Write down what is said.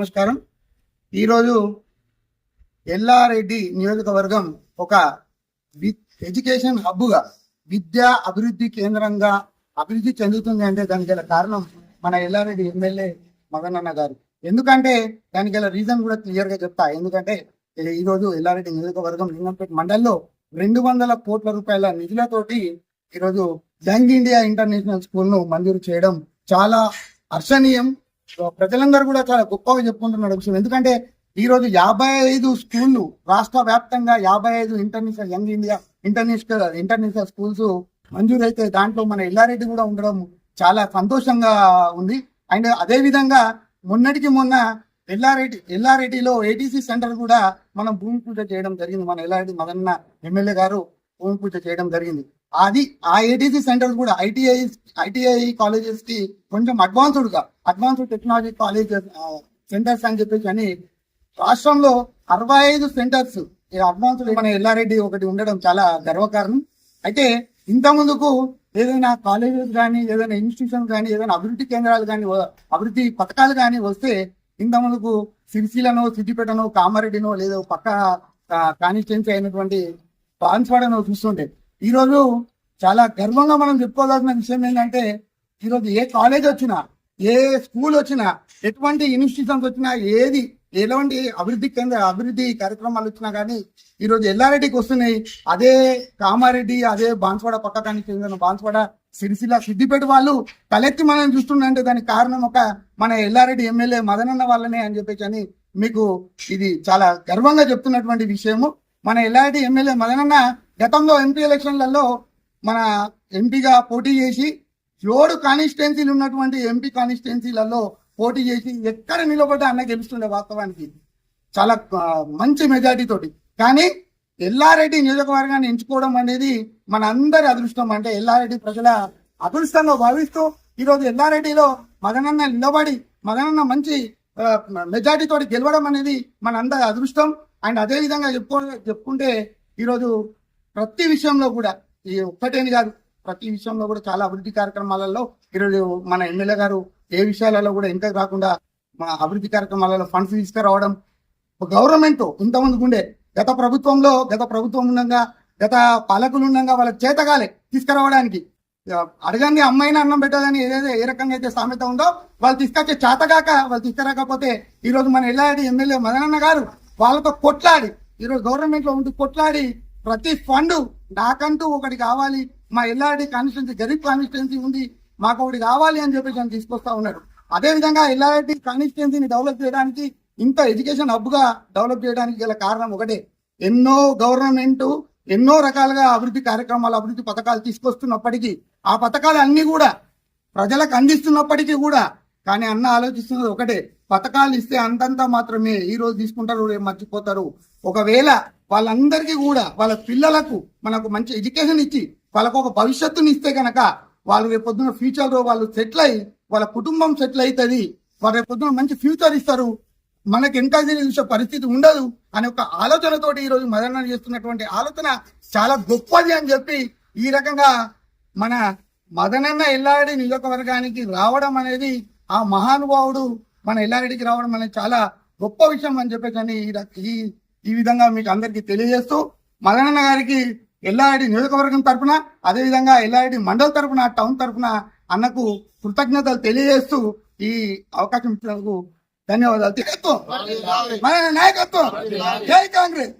నమస్కారం. ఈరోజు ఎల్లారెడ్డి నియోజకవర్గం ఒక ఎడ్యుకేషన్ హబ్గా, విద్యా అభివృద్ధి కేంద్రంగా అభివృద్ధి చెందుతుంది అంటే దానికి గల కారణం మన ఎల్లారెడ్డి ఎమ్మెల్యే మదనన్న గారు. ఎందుకంటే దానికి గల రీజన్ కూడా క్లియర్ గా చెప్తా. ఎందుకంటే ఈరోజు ఎల్లారెడ్డి నియోజకవర్గం లింగంపేట మండల్లో 200 కోట్ల రూపాయల నిధులతోటి ఈరోజు యంగ్ ఇండియా ఇంటర్నేషనల్ స్కూల్ ను మంజూరు చేయడం చాలా హర్షణీయం. ప్రజలందరూ కూడా చాలా గొప్పగా చెప్పుకుంటున్నారు విషయం. ఎందుకంటే ఈ రోజు 55 స్కూళ్లు రాష్ట్ర వ్యాప్తంగా 55 international young India international schools మంజూరైతే దాంట్లో మన ఎల్లారెడ్డి కూడా ఉండడం చాలా సంతోషంగా ఉంది. అండ్ అదే విధంగా మొన్నటికి మొన్న ఎల్లారెడ్డిలో ఏటీసీ సెంటర్ కూడా మనం భూమి పూజ చేయడం జరిగింది. మన ఎల్లారెడ్డి మదన్న ఎమ్మెల్యే గారు భూమి పూజ చేయడం జరిగింది. ఆ ఏటీసీ సెంటర్ కూడా ఐటీఐ కాలేజెస్ కి కొంచెం అడ్వాన్స్డ్ టెక్నాలజీ కాలేజెస్ సెంటర్స్ అని చెప్పేసి అని రాష్ట్రంలో 65 సెంటర్స్ అడ్వాన్స్డ్ మన ఎల్లారెడ్డి ఒకటి ఉండడం చాలా గర్వకారణం. అయితే ఇంత ముందుకు ఏదైనా కాలేజెస్ కానీ, ఏదైనా ఇన్స్టిట్యూషన్ కానీ, ఏదైనా అభివృద్ధి కేంద్రాలు కానీ, అభివృద్ధి పథకాలు కానీ వస్తే ఇంత ముందుకు సిరిసిల్లనో, సిద్దిపేటనో, కామారెడ్డినో లేదా పక్క కాన్స్టిట్యున్సీ అయినటువంటి బాన్స్వాడనో చూస్తుంటే ఈరోజు చాలా గర్వంగా మనం చెప్పుకోవాల్సిన విషయం ఏంటంటే ఈరోజు ఏ కాలేజ్ వచ్చినా, ఏ స్కూల్ వచ్చినా, ఎటువంటి ఇన్స్టిట్యూషన్స్ వచ్చినా, ఎలాంటి అభివృద్ధి కార్యక్రమాలు వచ్చినా కానీ ఈరోజు ఎల్లారెడ్డికి వస్తున్నాయి. అదే కామారెడ్డి, అదే బాన్స్వాడ పక్క కాన్స్టిట్యున్సీ బాన్స్వాడ, సిరిసిల్ల, సిద్దిపేట వాళ్ళు తలెత్తి మనం చూస్తుండే దానికి కారణం మన ఎల్లారెడ్డి ఎమ్మెల్యే మదనన్న వాళ్ళనే అని చెప్పేసి అని మీకు ఇది చాలా గర్వంగా చెప్తున్నటువంటి విషయము. మన ఎల్లారెడ్డి ఎమ్మెల్యే మదనన్న గతంలో ఎంపీ ఎలక్షన్లలో మన ఎంపీగా పోటీ చేసి 7 కాన్స్టిట్యున్సీలు ఉన్నటువంటి ఎంపీ కాన్స్టిట్యున్సీలలో పోటీ చేసి ఎక్కడ నిలబడ్డా అన్న గెలుస్తుండే. వాస్తవానికి చాలా మంచి మెజార్టీ తోటి. కానీ ఎల్లారెడ్డి నియోజకవర్గాన్ని ఎంచుకోవడం అనేది మన అందరి అదృష్టం. అంటే ఎల్లారెడ్డి ప్రజల అదృష్టంలో భావిస్తూ ఈరోజు ఎల్లారెడ్డిలో మదనన్న నిలబడి మదనన్న మంచి మెజార్టీ తోటి గెలవడం అనేది మన అందరి అదృష్టం. అండ్ అదే విధంగా చెప్పుకుంటే ఈరోజు ప్రతి విషయంలో కూడా, ఈ ఒక్కటేని కాదు, ప్రతి విషయంలో కూడా చాలా అభివృద్ధి కార్యక్రమాలలో ఈరోజు మన ఎమ్మెల్యే గారు ఏ విషయాలలో కూడా ఇంకా కాకుండా మా అభివృద్ధి కార్యక్రమాలలో ఫండ్స్ తీసుకురావడం. గవర్నమెంట్ ఇంతమందికి ఉండే గత ప్రభుత్వం ఉండగా, గత పాలకులు ఉండగా వాళ్ళకి చేతగాలే తీసుకురావడానికి. అడగండి అమ్మాయిని అన్నం పెట్టదని ఏ రకంగా అయితే సామెత ఉందో వాళ్ళు తీసుకొచ్చే చేతగాక వాళ్ళు తీసుకురాకపోతే ఈరోజు మన ఎల్లారెడ్డి ఎమ్మెల్యే మదనన్న గారు వాళ్ళతో కొట్లాడి, ఈరోజు గవర్నమెంట్ లో ఉంటూ కొట్లాడి ప్రతి ఫండ్ నాకంటూ ఒకటి కావాలి, మా ఎల్లారెడ్డి కాన్స్టిట్యున్సీ గరీబ్ కాన్స్టిట్యున్సీ ఉంది, మాకు ఒకటి కావాలి అని చెప్పేసి తీసుకొస్తా ఉన్నాడు. అదేవిధంగా ఎల్లారెడ్డి కాన్స్టిట్యున్సీని డెవలప్ చేయడానికి, ఇంత ఎడ్యుకేషన్ హబ్ గా డెవలప్ చేయడానికి గల కారణం ఒకటే. ఎన్నో రకాలుగా అభివృద్ధి కార్యక్రమాలు, అభివృద్ధి పథకాలు తీసుకొస్తున్నప్పటికీ, ఆ పథకాలు అన్ని కూడా ప్రజలకు అందిస్తున్నప్పటికీ కూడా కానీ అన్న ఆలోచిస్తున్నది ఒకటే, పథకాలు ఇస్తే అంతంతా మాత్రమే ఈ రోజు తీసుకుంటారు, రేపు మర్చిపోతారు. ఒకవేళ వాళ్ళందరికీ కూడా వాళ్ళ పిల్లలకు మనకు మంచి ఎడ్యుకేషన్ ఇచ్చి వాళ్ళకు ఒక భవిష్యత్తుని ఇస్తే కనుక వాళ్ళు రేపొద్దున ఫ్యూచర్ లో వాళ్ళు సెటిల్ అయ్యి వాళ్ళ కుటుంబం సెటిల్ అవుతుంది, వాళ్ళు రేపొద్దున మంచి ఫ్యూచర్ ఇస్తారు, మనకి ఎంకరేజ్ చేసే పరిస్థితి ఉండదు అనే ఒక ఆలోచనతోటి ఈ రోజు మదనన్న చేస్తున్నటువంటి ఆలోచన చాలా గొప్పది అని చెప్పి ఈ రకంగా మన మదనన్న ఎల్లారెడ్డి నియోజకవర్గానికి రావడం అనేది, ఆ మహానుభావుడు మన ఎల్లారెడ్డికి రావడం అనేది చాలా గొప్ప విషయం అని చెప్పేసి ఈ విధంగా మీకు అందరికీ తెలియజేస్తూ మదనన్న గారికి ఎల్లారెడ్డి నియోజకవర్గం తరఫున, అదేవిధంగా ఎల్లారెడ్డి మండల్ తరఫున, టౌన్ తరఫున అన్నకు కృతజ్ఞతలు తెలియజేస్తూ ఈ అవకాశం ఇచ్చినందుకు ధన్యవాదాలు. మన నాయకత్వం జై కాంగ్రెస్.